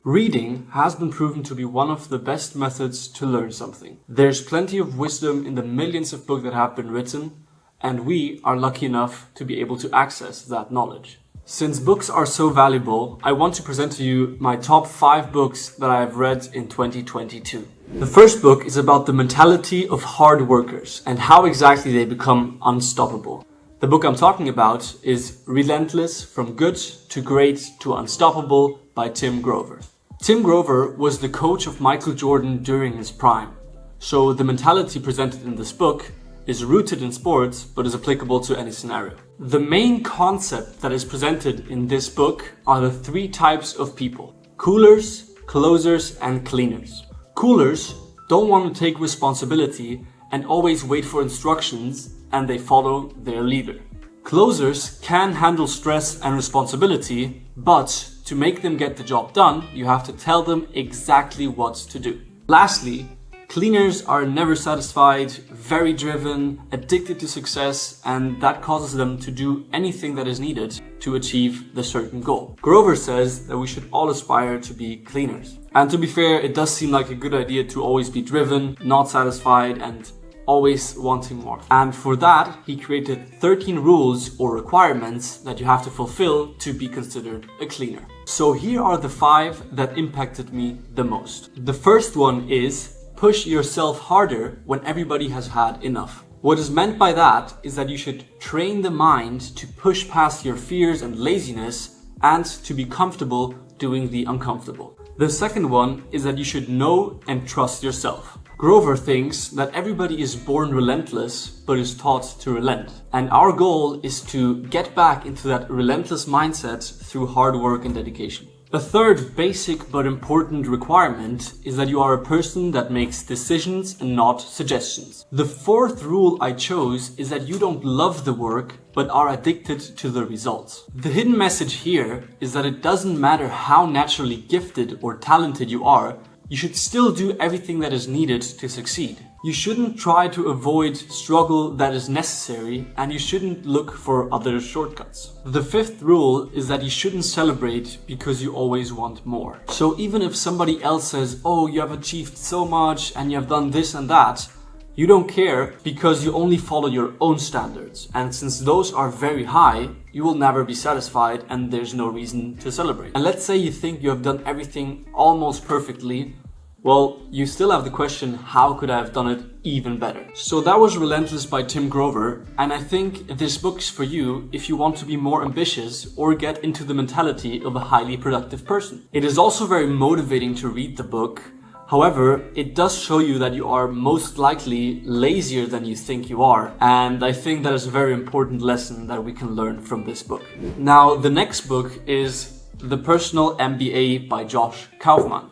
Reading has been proven to be one of the best methods to learn something. There's plenty of wisdom in the millions of books that have been written, and we are lucky enough to be able to access that knowledge. Since books are so valuable, I want to present to you my top 5 books that I have read in 2022. The first book is about the mentality of hard workers and how exactly they become unstoppable. The book I'm talking about is Relentless: From Good to Great to Unstoppable by Tim Grover. Tim Grover was the coach of Michael Jordan during his prime. So the mentality presented in this book is rooted in sports, but is applicable to any scenario. The main concept that is presented in this book are the 3 types of people: coolers, closers, and cleaners. Coolers don't want to take responsibility and always wait for instructions, and they follow their leader. Closers can handle stress and responsibility, but to make them get the job done, you have to tell them exactly what to do. Lastly, cleaners are never satisfied, very driven, addicted to success, and that causes them to do anything that is needed to achieve the certain goal. Grover says that we should all aspire to be cleaners. And to be fair, it does seem like a good idea to always be driven, not satisfied, and always wanting more. And for that, he created 13 rules or requirements that you have to fulfill to be considered a cleaner. So here are the 5 that impacted me the most. The first one is push yourself harder when everybody has had enough. What is meant by that is that you should train the mind to push past your fears and laziness and to be comfortable doing the uncomfortable. The second one is that you should know and trust yourself. Grover thinks that everybody is born relentless, but is taught to relent. And our goal is to get back into that relentless mindset through hard work and dedication. A third basic but important requirement is that you are a person that makes decisions and not suggestions. The fourth rule I chose is that you don't love the work, but are addicted to the results. The hidden message here is that it doesn't matter how naturally gifted or talented you are, you should still do everything that is needed to succeed. You shouldn't try to avoid struggle that is necessary, and you shouldn't look for other shortcuts. The fifth rule is that you shouldn't celebrate because you always want more. So even if somebody else says, oh, you have achieved so much and you have done this and that, you don't care because you only follow your own standards. And since those are very high, you will never be satisfied and there's no reason to celebrate. And let's say you think you have done everything almost perfectly. Well, you still have the question, how could I have done it even better? So that was Relentless by Tim Grover. And I think this book is for you if you want to be more ambitious or get into the mentality of a highly productive person. It is also very motivating to read the book. However, it does show you that you are most likely lazier than you think you are. And I think that is a very important lesson that we can learn from this book. Now, the next book is The Personal MBA by Josh Kaufman,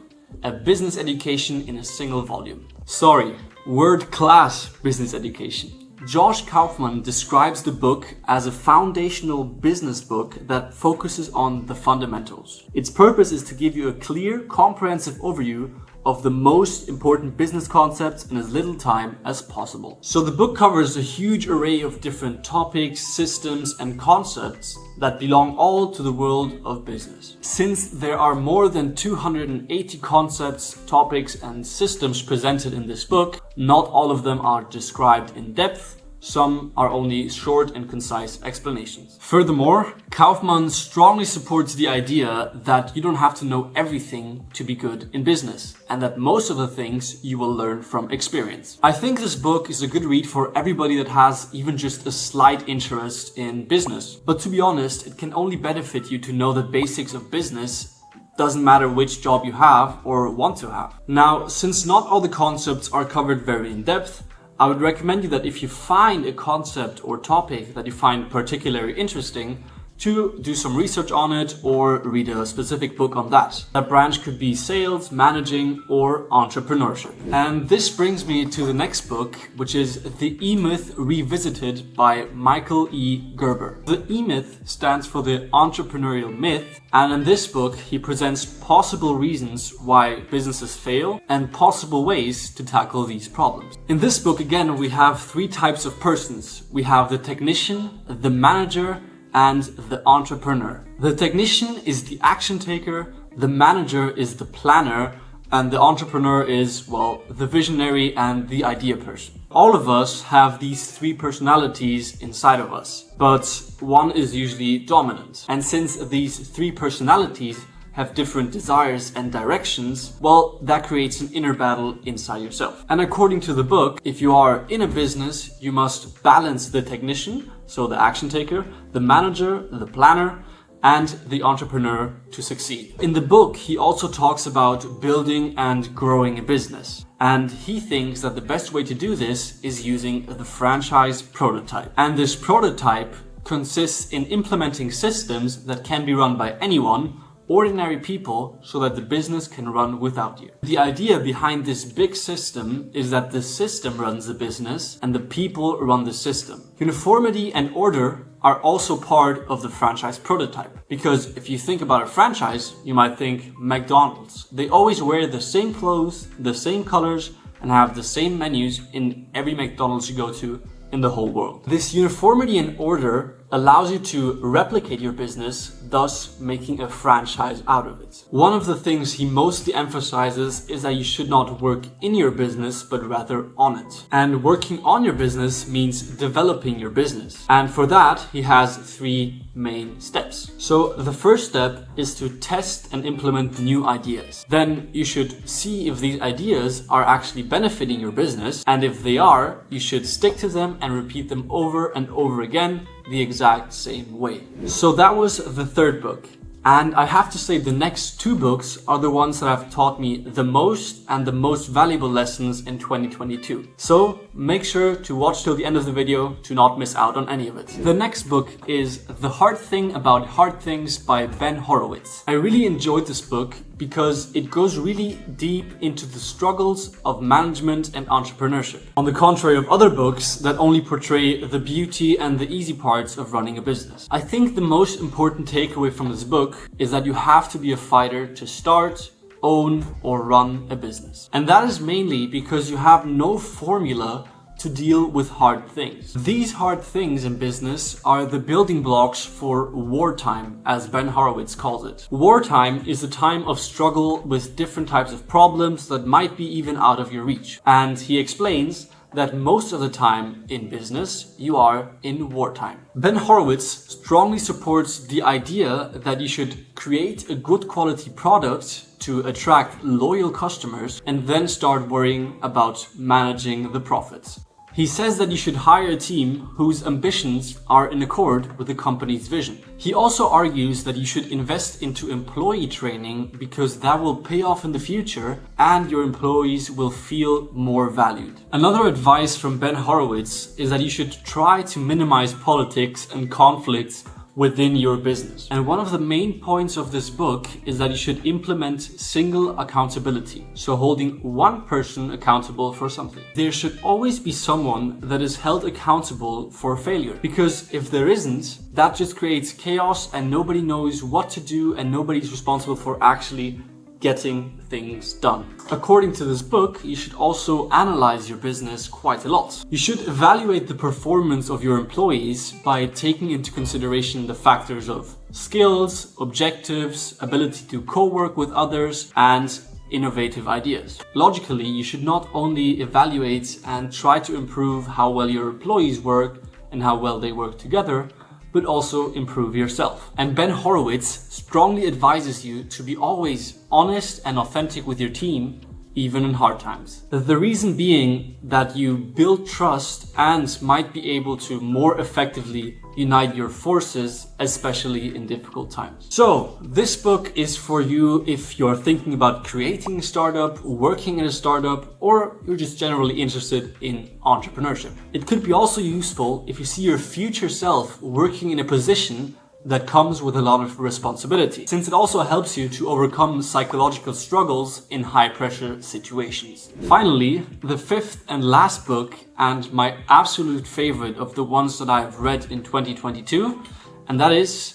a business education in a single volume. Sorry, world-class business education. Josh Kaufman describes the book as a foundational business book that focuses on the fundamentals. Its purpose is to give you a clear, comprehensive overview of the most important business concepts in as little time as possible. So the book covers a huge array of different topics, systems, and concepts that belong all to the world of business. Since there are more than 280 concepts, topics, and systems presented in this book, not all of them are described in depth. Some are only short and concise explanations. Furthermore, Kaufman strongly supports the idea that you don't have to know everything to be good in business, and that most of the things you will learn from experience. I think this book is a good read for everybody that has even just a slight interest in business. But to be honest, it can only benefit you to know the basics of business. Doesn't matter which job you have or want to have. Now, since not all the concepts are covered very in depth, I would recommend you that if you find a concept or topic that you find particularly interesting, to do some research on it or read a specific book on that. That branch could be sales, managing, or entrepreneurship. And this brings me to the next book, which is The E-Myth Revisited by Michael E. Gerber. The E-Myth stands for the entrepreneurial myth, and in this book he presents possible reasons why businesses fail and possible ways to tackle these problems. In this book, again, we have three types of persons. We have the technician, the manager, and the entrepreneur. The technician is the action taker, the manager is the planner, and the entrepreneur is, well, the visionary and the idea person. All of us have these three personalities inside of us, but one is usually dominant. And since these three personalities have different desires and directions, well, that creates an inner battle inside yourself. And according to the book, if you are in a business, you must balance the technician, so the action taker, the manager, the planner, and the entrepreneur to succeed. In the book, he also talks about building and growing a business. And he thinks that the best way to do this is using the franchise prototype. And this prototype consists in implementing systems that can be run by anyone, ordinary people, so that the business can run without you. The idea behind this big system is that the system runs the business and the people run the system. Uniformity and order are also part of the franchise prototype. Because if you think about a franchise, you might think McDonald's. They always wear the same clothes, the same colors, and have the same menus in every McDonald's you go to in the whole world. This uniformity and order allows you to replicate your business, thus making a franchise out of it. One of the things he mostly emphasizes is that you should not work in your business, but rather on it. And working on your business means developing your business. And for that, he has three main steps. So the first step is to test and implement new ideas. Then you should see if these ideas are actually benefiting your business. And if they are, you should stick to them and repeat them over and over again the exact same way. So that was the third book. And I have to say the next two books are the ones that have taught me the most and the most valuable lessons in 2022. So make sure to watch till the end of the video to not miss out on any of it. The next book is The Hard Thing About Hard Things by Ben Horowitz. I really enjoyed this book because it goes really deep into the struggles of management and entrepreneurship. On the contrary of other books that only portray the beauty and the easy parts of running a business. I think the most important takeaway from this book is that you have to be a fighter to start, own, or run a business. And that is mainly because you have no formula to deal with hard things. These hard things in business are the building blocks for wartime, as Ben Horowitz calls it. Wartime is a time of struggle with different types of problems that might be even out of your reach. And he explains that most of the time in business, you are in wartime. Ben Horowitz strongly supports the idea that you should create a good quality product to attract loyal customers and then start worrying about managing the profits. He says that you should hire a team whose ambitions are in accord with the company's vision. He also argues that you should invest into employee training because that will pay off in the future and your employees will feel more valued. Another advice from Ben Horowitz is that you should try to minimize politics and conflicts within your business. And one of the main points of this book is that you should implement single accountability. So holding one person accountable for something. There should always be someone that is held accountable for failure. Because if there isn't, that just creates chaos and nobody knows what to do and nobody's responsible for actually getting things done. According to this book, you should also analyze your business quite a lot. You should evaluate the performance of your employees by taking into consideration the factors of skills, objectives, ability to co-work with others, and innovative ideas. Logically, you should not only evaluate and try to improve how well your employees work and how well they work together, but also improve yourself. And Ben Horowitz strongly advises you to be always honest and authentic with your team, even in hard times. The reason being that you build trust and might be able to more effectively unite your forces, especially in difficult times. So this book is for you if you're thinking about creating a startup, working in a startup, or you're just generally interested in entrepreneurship. It could be also useful if you see your future self working in a position that comes with a lot of responsibility, since it also helps you to overcome psychological struggles in high-pressure situations. Finally, the fifth and last book, and my absolute favorite of the ones that I've read in 2022, and that is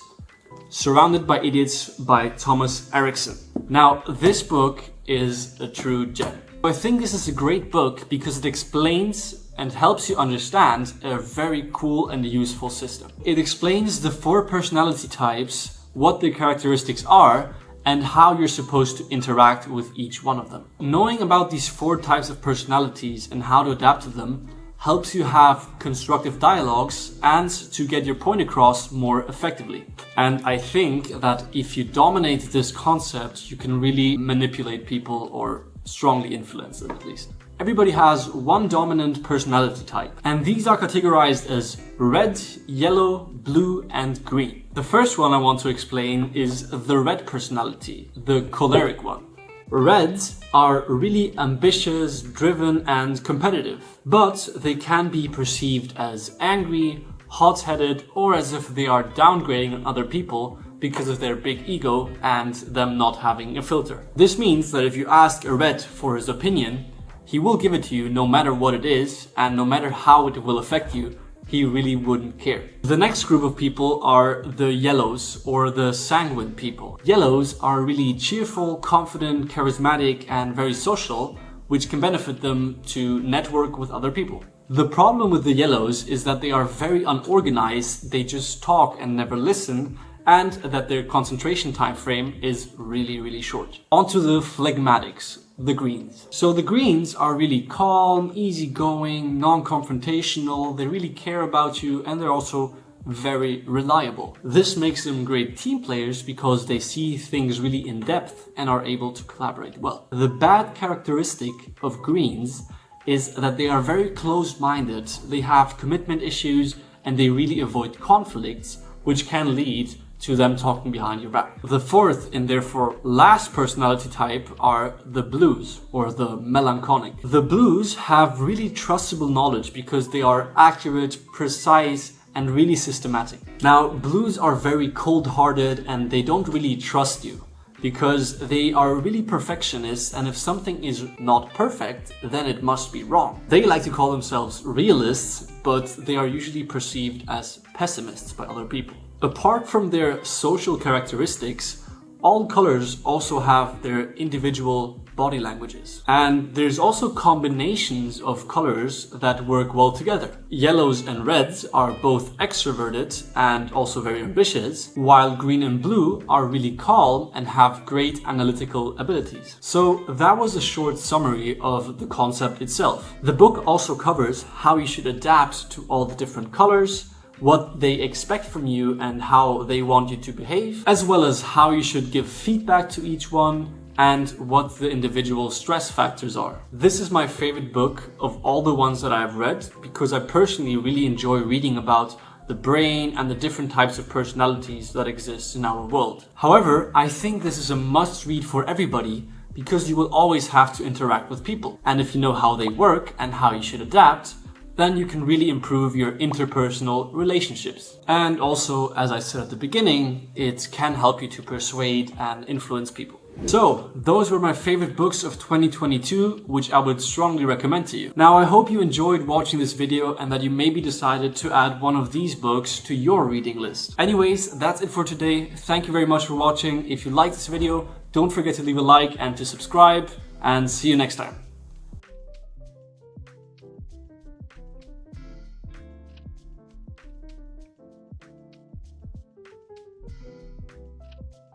Surrounded by Idiots by Thomas Erickson. Now, this book is a true gem. I think this is a great book because it explains and helps you understand a very cool and useful system. It explains the 4 personality types, what their characteristics are, and how you're supposed to interact with each one of them. Knowing about these 4 types of personalities and how to adapt to them helps you have constructive dialogues and to get your point across more effectively. And I think that if you dominate this concept, you can really manipulate people or strongly influence them at least. Everybody has one dominant personality type, and these are categorized as red, yellow, blue, and green. The first one I want to explain is the red personality, the choleric one. Reds are really ambitious, driven, and competitive, but they can be perceived as angry, hot-headed, or as if they are downgrading on other people because of their big ego and them not having a filter. This means that if you ask a red for his opinion, he will give it to you no matter what it is, and no matter how it will affect you, he really wouldn't care. The next group of people are the yellows, or the sanguine people. Yellows are really cheerful, confident, charismatic, and very social, which can benefit them to network with other people. The problem with the yellows is that they are very unorganized, they just talk and never listen, and that their concentration time frame is really short. On to the phlegmatics, the greens. So the greens are really calm, easygoing, non-confrontational, they really care about you, and they're also very reliable. This makes them great team players because they see things really in depth and are able to collaborate well. The bad characteristic of greens is that they are very closed-minded, they have commitment issues, and they really avoid conflicts, which can lead to them talking behind your back. The fourth and therefore last personality type are the blues, or the melancholic. The blues have really trustable knowledge because they are accurate, precise, and really systematic. Now, blues are very cold-hearted and they don't really trust you because they are really perfectionists, and if something is not perfect, then it must be wrong. They like to call themselves realists, but they are usually perceived as pessimists by other people. Apart from their social characteristics, all colors also have their individual body languages. And there's also combinations of colors that work well together. Yellows and reds are both extroverted and also very ambitious, while green and blue are really calm and have great analytical abilities. So that was a short summary of the concept itself. The book also covers how you should adapt to all the different colors, what they expect from you and how they want you to behave, as well as how you should give feedback to each one and what the individual stress factors are. This is my favorite book of all the ones that I've read because I personally really enjoy reading about the brain and the different types of personalities that exist in our world. However, I think this is a must-read for everybody because you will always have to interact with people. And if you know how they work and how you should adapt, then you can really improve your interpersonal relationships. And also, as I said at the beginning, it can help you to persuade and influence people. So, those were my favorite books of 2022, which I would strongly recommend to you. Now, I hope you enjoyed watching this video and that you maybe decided to add one of these books to your reading list. Anyways, that's it for today. Thank you very much for watching. If you liked this video, don't forget to leave a like and to subscribe, and see you next time.